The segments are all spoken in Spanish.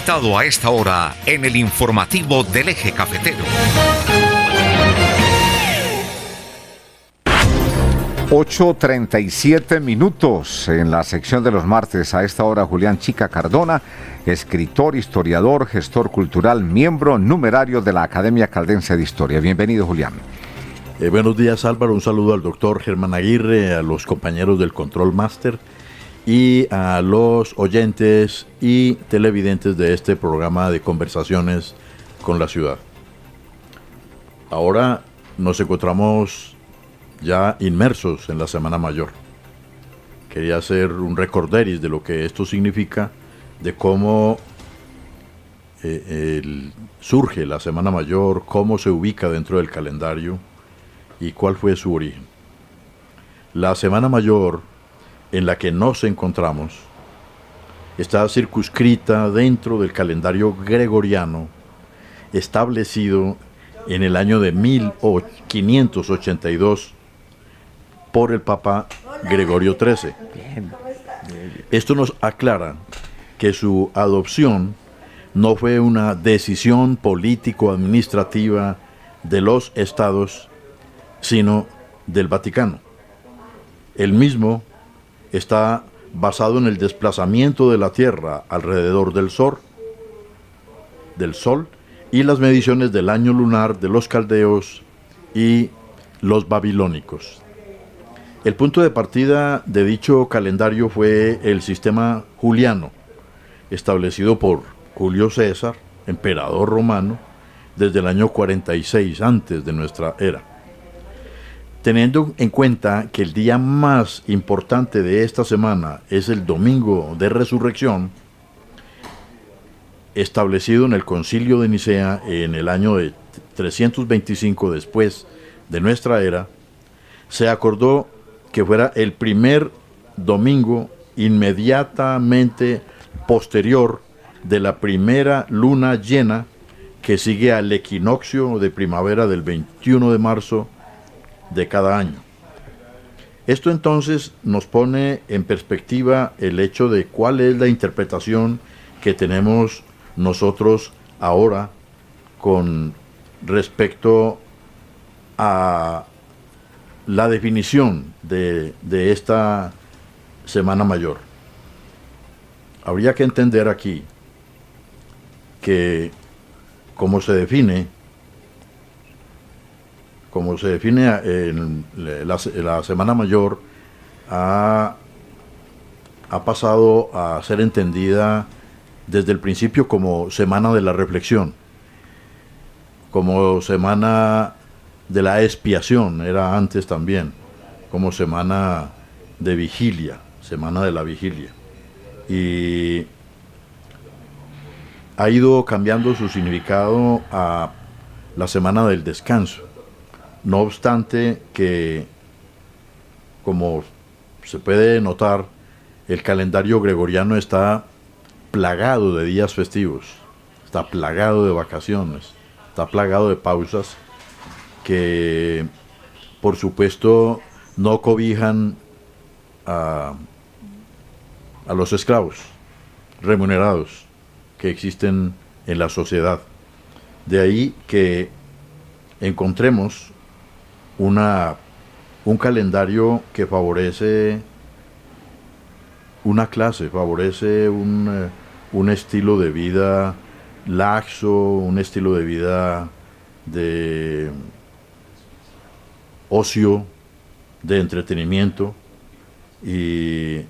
invitado a esta hora en el informativo del Eje Cafetero. 8:37 en la sección de los martes. A esta hora, Julián Chica Cardona, escritor, historiador, gestor cultural, miembro numerario de la Academia Caldense de Historia. Bienvenido, Julián. Buenos días, Álvaro. Un saludo al doctor Germán Aguirre, a los compañeros del Control Master y a los oyentes y televidentes de este programa de conversaciones con la ciudad. Ahora nos encontramos ya inmersos en la Semana Mayor. Quería hacer un recorderis de lo que esto significa, de cómo surge la Semana Mayor, cómo se ubica dentro del calendario y cuál fue su origen. La Semana Mayor en la que nos encontramos está circunscrita dentro del calendario gregoriano establecido en el año de 1582 por el Papa Gregorio XIII. Esto nos aclara que su adopción no fue una decisión político-administrativa de los estados, sino del Vaticano. El mismo está basado en el desplazamiento de la Tierra alrededor del Sol y las mediciones del año lunar de los caldeos y los babilónicos. El punto de partida de dicho calendario fue el sistema juliano, establecido por Julio César, emperador romano, desde el año 46 antes de nuestra era. Teniendo en cuenta que el día más importante de esta semana es el Domingo de Resurrección, establecido en el Concilio de Nicea en el año de 325 después de nuestra era, se acordó que fuera el primer domingo inmediatamente posterior de la primera luna llena que sigue al equinoccio de primavera del 21 de marzo de cada año. Esto entonces nos pone en perspectiva el hecho de cuál es la interpretación que tenemos nosotros ahora con respecto a la definición de esta Semana Mayor. Habría que entender aquí que como se define en la Semana Mayor, ha pasado a ser entendida desde el principio como Semana de la Reflexión, como Semana de la Expiación, era antes también, como Semana de Vigilia, Semana de la Vigilia. Y ha ido cambiando su significado a la Semana del Descanso. No obstante que, como se puede notar, el calendario gregoriano está plagado de días festivos, está plagado de vacaciones, está plagado de pausas que, por supuesto, no cobijan a los esclavos remunerados que existen en la sociedad. De ahí que encontremos un calendario que favorece una clase, favorece un estilo de vida laxo, un estilo de vida de ocio, de entretenimiento, y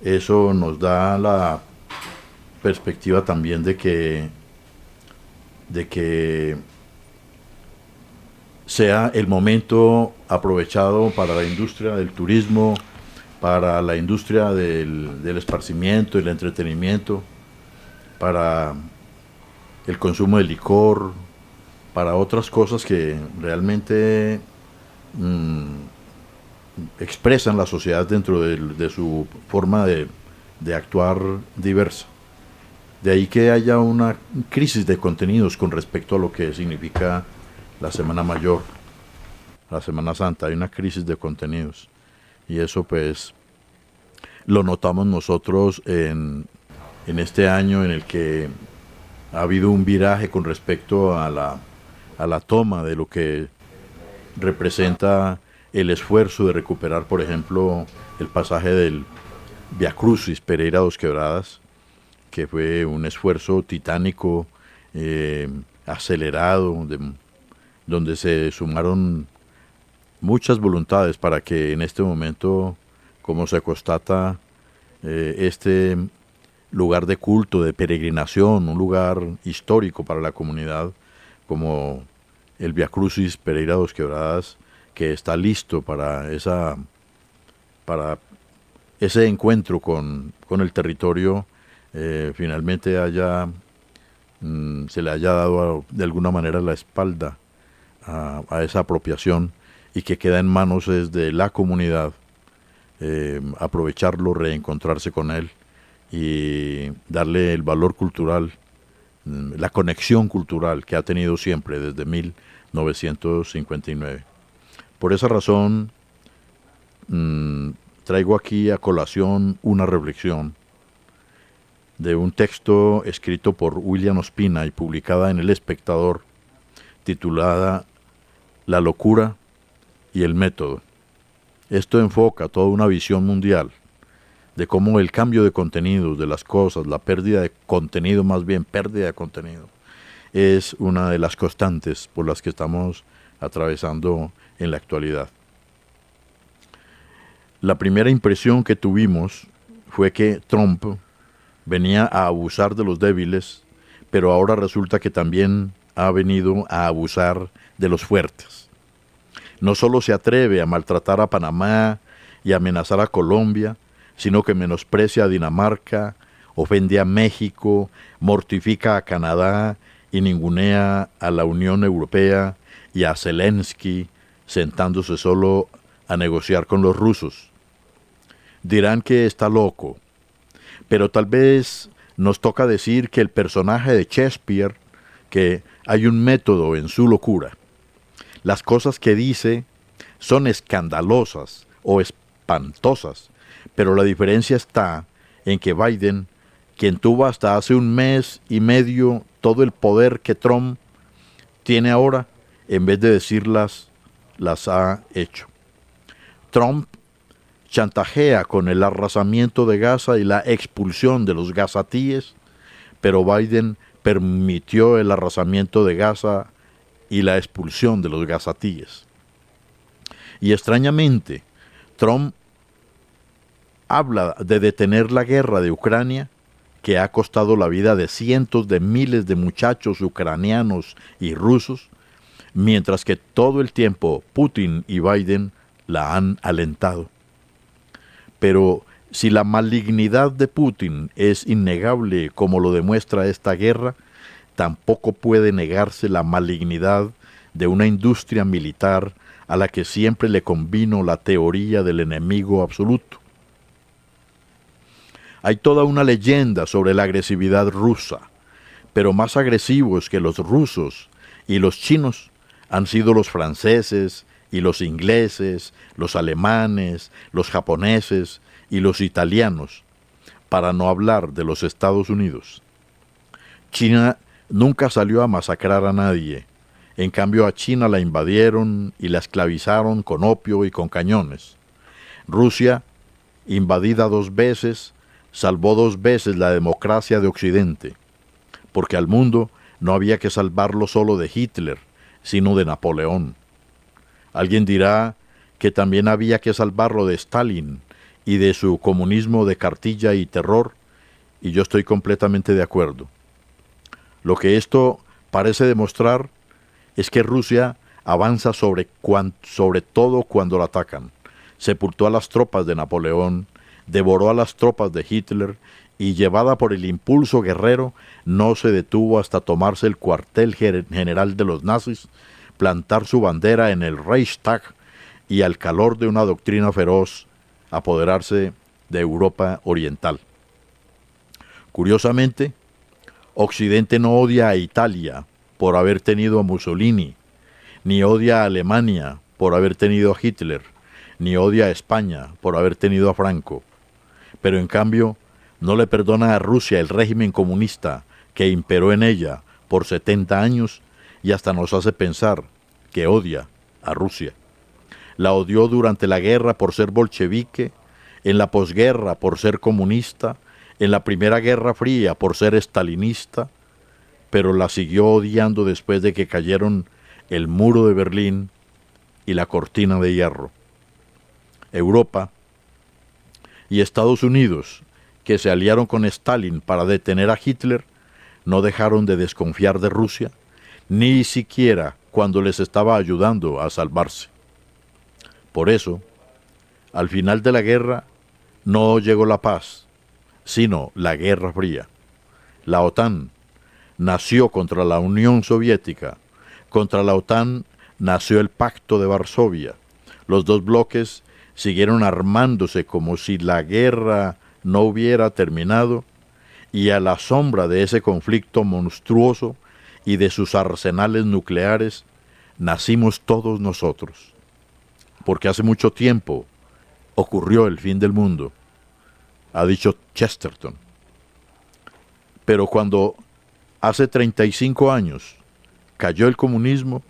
eso nos da la perspectiva también de que sea el momento aprovechado para la industria del turismo, para la industria del esparcimiento, el entretenimiento, para el consumo de licor, para otras cosas que realmente expresan la sociedad dentro de su forma de actuar diversa. De ahí que haya una crisis de contenidos con respecto a lo que significa la Semana Mayor, la Semana Santa. Hay una crisis de contenidos, y eso pues lo notamos nosotros en este año en el que ha habido un viraje con respecto a la toma de lo que representa el esfuerzo de recuperar, por ejemplo, el pasaje del Via Crucis Pereira Dos Quebradas, que fue un esfuerzo titánico, acelerado, donde se sumaron muchas voluntades para que en este momento, como se constata, este lugar de culto, de peregrinación, un lugar histórico para la comunidad, como el Via Crucis Pereira Dos Quebradas, que está listo para ese encuentro con el territorio, finalmente se le haya dado de alguna manera la espalda a esa apropiación, y que queda en manos de la comunidad aprovecharlo, reencontrarse con él y darle el valor cultural, la conexión cultural que ha tenido siempre desde 1959. Por esa razón, traigo aquí a colación una reflexión de un texto escrito por William Ospina y publicada en El Espectador, titulada La locura y el método. Esto enfoca toda una visión mundial de cómo el cambio de contenidos de las cosas, la pérdida de contenido, más bien pérdida de contenido, es una de las constantes por las que estamos atravesando en la actualidad. La primera impresión que tuvimos fue que Trump venía a abusar de los débiles, pero ahora resulta que también ha venido a abusar de los fuertes. No solo se atreve a maltratar a Panamá y amenazar a Colombia, sino que menosprecia a Dinamarca, ofende a México, mortifica a Canadá y ningunea a la Unión Europea y a Zelensky, sentándose solo a negociar con los rusos. Dirán que está loco, pero tal vez nos toca decir que el personaje de Shakespeare, que hay un método en su locura. Las cosas que dice son escandalosas o espantosas, pero la diferencia está en que Biden, quien tuvo hasta hace un mes y medio todo el poder que Trump tiene ahora, en vez de decirlas, las ha hecho. Trump chantajea con el arrasamiento de Gaza y la expulsión de los gazatíes, pero Biden permitió el arrasamiento de Gaza y la expulsión de los gazatíes. Y extrañamente, Trump habla de detener la guerra de Ucrania, que ha costado la vida de cientos de miles de muchachos ucranianos y rusos, mientras que todo el tiempo Putin y Biden la han alentado. Pero si la malignidad de Putin es innegable, como lo demuestra esta guerra, tampoco puede negarse la malignidad de una industria militar a la que siempre le convino la teoría del enemigo absoluto. Hay toda una leyenda sobre la agresividad rusa, pero más agresivos que los rusos y los chinos han sido los franceses y los ingleses, los alemanes, los japoneses y los italianos, para no hablar de los Estados Unidos. China nunca salió a masacrar a nadie. En cambio, a China la invadieron y la esclavizaron con opio y con cañones. Rusia, invadida 2 veces, salvó 2 veces la democracia de Occidente, porque al mundo no había que salvarlo solo de Hitler, sino de Napoleón. Alguien dirá que también había que salvarlo de Stalin y de su comunismo de cartilla y terror, y yo estoy completamente de acuerdo. Lo que esto parece demostrar es que Rusia avanza sobre todo cuando la atacan. Sepultó a las tropas de Napoleón, devoró a las tropas de Hitler y, llevada por el impulso guerrero, no se detuvo hasta tomarse el cuartel general de los nazis, plantar su bandera en el Reichstag y, al calor de una doctrina feroz, apoderarse de Europa Oriental. Curiosamente, Occidente no odia a Italia por haber tenido a Mussolini, ni odia a Alemania por haber tenido a Hitler, ni odia a España por haber tenido a Franco. Pero en cambio, no le perdona a Rusia el régimen comunista que imperó en ella por 70 años y hasta nos hace pensar que odia a Rusia. La odió durante la guerra por ser bolchevique, en la posguerra por ser comunista, en la Primera Guerra Fría por ser estalinista, pero la siguió odiando después de que cayeron el muro de Berlín y la cortina de hierro. Europa y Estados Unidos, que se aliaron con Stalin para detener a Hitler, no dejaron de desconfiar de Rusia, ni siquiera cuando les estaba ayudando a salvarse. Por eso, al final de la guerra, no llegó la paz, sino la Guerra Fría. La OTAN nació contra la Unión Soviética. Contra la OTAN nació el Pacto de Varsovia. Los dos bloques siguieron armándose como si la guerra no hubiera terminado, y a la sombra de ese conflicto monstruoso y de sus arsenales nucleares nacimos todos nosotros. Porque hace mucho tiempo ocurrió el fin del mundo, ha dicho Chesterton. Pero cuando hace 35 años cayó el comunismo,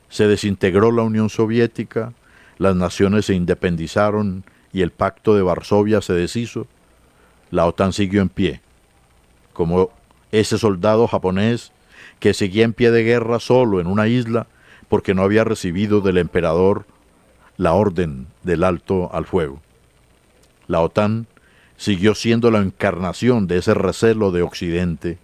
se desintegró la Unión Soviética, las naciones se independizaron y el Pacto de Varsovia se deshizo, la OTAN siguió en pie, como ese soldado japonés que seguía en pie de guerra solo en una isla porque no había recibido del emperador la orden del alto al fuego. La OTAN siguió siendo la encarnación de ese recelo de Occidente,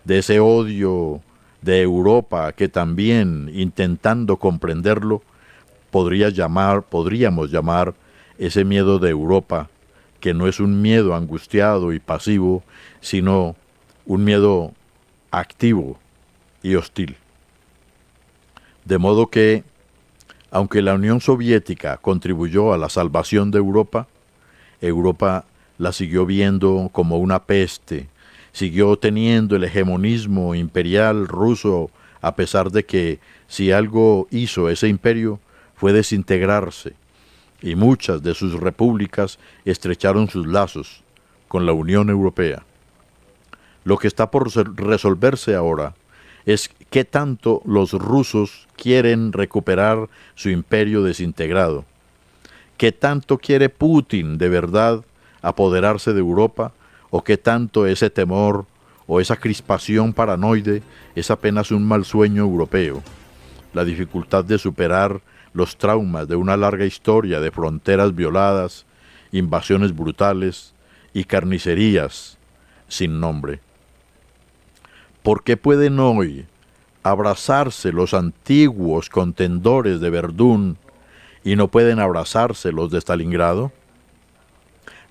de ese odio de Europa que también, intentando comprenderlo, podríamos llamar ese miedo de Europa, que no es un miedo angustiado y pasivo, sino un miedo activo y hostil. De modo que, aunque la Unión Soviética contribuyó a la salvación de Europa, Europa la siguió viendo como una peste, siguió teniendo el hegemonismo imperial ruso, a pesar de que si algo hizo ese imperio fue desintegrarse, y muchas de sus repúblicas estrecharon sus lazos con la Unión Europea. Lo que está por resolverse ahora es qué tanto los rusos quieren recuperar su imperio desintegrado, qué tanto quiere Putin de verdad apoderarse de Europa, o qué tanto ese temor o esa crispación paranoide es apenas un mal sueño europeo, la dificultad de superar los traumas de una larga historia de fronteras violadas, invasiones brutales y carnicerías sin nombre. ¿Por qué pueden hoy abrazarse los antiguos contendores de Verdún y no pueden abrazarse los de Stalingrado?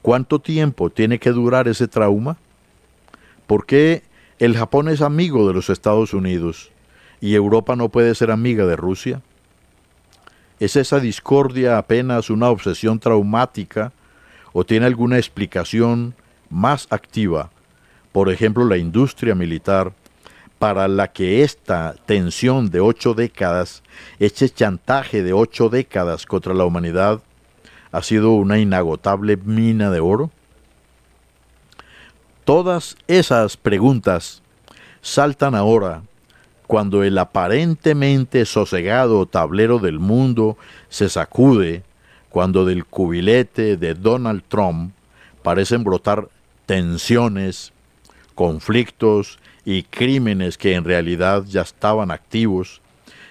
¿Cuánto tiempo tiene que durar ese trauma? ¿Por qué el Japón es amigo de los Estados Unidos y Europa no puede ser amiga de Rusia? ¿Es esa discordia apenas una obsesión traumática o tiene alguna explicación más activa? Por ejemplo, la industria militar, para la que esta tensión de 8 décadas, este chantaje de 8 décadas contra la humanidad, ha sido una inagotable mina de oro. Todas esas preguntas saltan ahora cuando el aparentemente sosegado tablero del mundo se sacude, cuando del cubilete de Donald Trump parecen brotar tensiones, conflictos y crímenes que en realidad ya estaban activos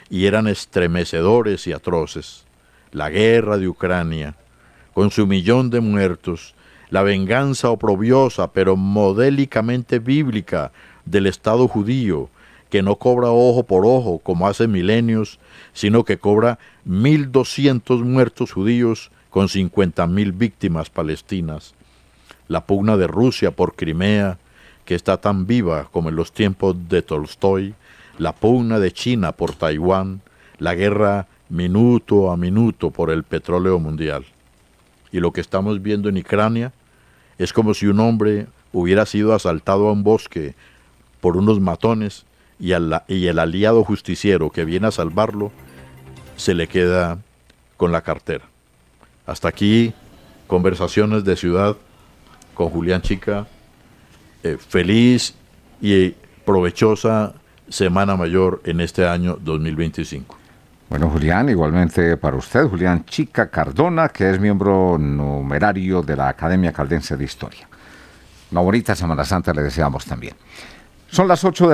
y eran estremecedores y atroces. La guerra de Ucrania, con su 1.000.000 de muertos, la venganza oprobiosa pero modélicamente bíblica del Estado judío, que no cobra ojo por ojo como hace milenios, sino que cobra 1.200 muertos judíos con 50.000 víctimas palestinas. La pugna de Rusia por Crimea, que está tan viva como en los tiempos de Tolstoy, la pugna de China por Taiwán, la guerra minuto a minuto por el petróleo mundial. Y lo que estamos viendo en Ucrania es como si un hombre hubiera sido asaltado a un bosque por unos matones y el aliado justiciero que viene a salvarlo se le queda con la cartera. Hasta aquí, Conversaciones de Ciudad con Julián Chica. Feliz y provechosa Semana Mayor en este año 2025. Bueno, Julián, igualmente para usted, Julián Chica Cardona, que es miembro numerario de la Academia Caldense de Historia. Una bonita Semana Santa le deseamos también. Son las 8 de la